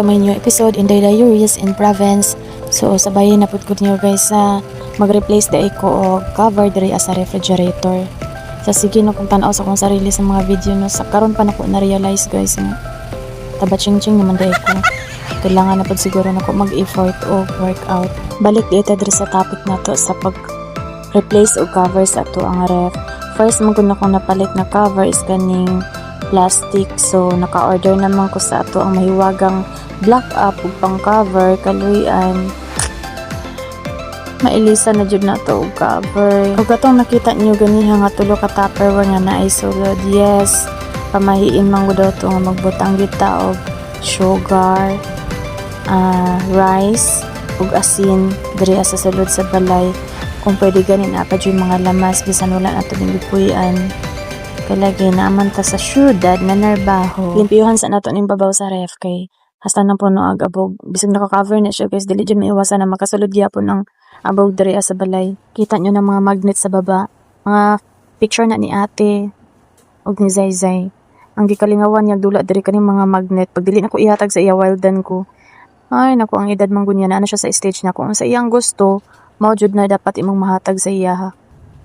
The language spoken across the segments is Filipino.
to my new episode in the Diaries in Province. So sabayin na pud ko niyo guys sa mag-replace da ko og cover diri sa refrigerator. Sa sige no kung tan-aw sa akong sarili sa mga video no, sa karon pa nako na realize guys nga tabaching-ching naman da ko. Kailangan na pud siguro nako mag-effort o workout. Balik dito diri sa topic nato sa pag-replace og cover sa ato ang ref. First man ko napalit na cover is kaning plastic. So naka-order naman ko sa ato ang mahiwagang black up ug pang cover kaluyan. Mailisa na jud na to og cover. Ug katong nakita niyo ganiha nga tulo ka Tupperware nga naay sulod. Yes, pamahiin man gud to nga magbutang kita og sugar, rice ug asin diri sa sulod sa balay. Kung pwede ganin apa jud mga lamas bisan wala nato gipuy-an. Kalagi naman ta sa syudad na narbaho. Limpiyuhan sa nato ning babaw sa ref kay hasta nang puno ag abog. Bisag naka-cover na siya guys, dili jud maiwasan na makasulod gyapon ang abog diri sa balay. Kita nyo na mga magnet sa baba. Mga picture na ni ate og ni Zayzay. Ang gikalingawan niya dula diri kaning mga magnet. Pag dili nako ihatag sa iya wildan ko. Ay nako, ang edad man gunya na ano siya sa stage na kung sa iyang gusto, mao jud na dapat imong mahatag sa iya.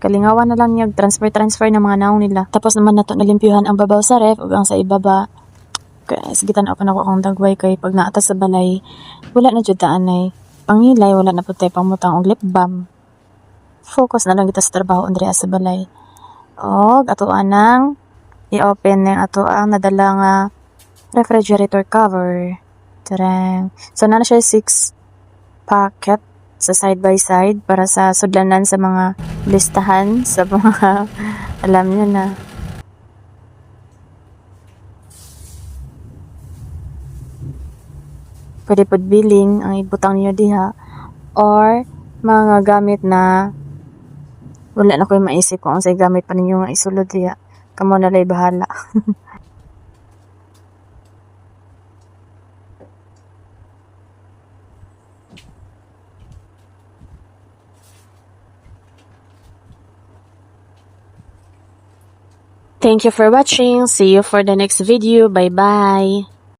Kalingawan na lang niya transfer ng mga naong nila. Tapos naman nato nalimpyuhan ang babaw sa ref ug ang sa ibaba. Kaya sige tan-aw pa nako akong dagway kay pag naatas sa balay, wala na jud taanay. Pangilay wala na pud tay pangmutang og lip balm. Focus na lang kita sa trabaho diri sa balay. Og ato anang i-open ng ato ang nadala nga refrigerator cover. Tarang. So na siya 6 packet sa side by side para sa sudlanan sa mga listahan sa mga alam niyo na. Pwede pod billing ang ibutang niyo diha or mga gamit na wala na ko'y maisip kung unsay gamit pa ninyo nga isulod diha. Kamo na lay bahala. Thank you for watching. See you for the next video. Bye-bye.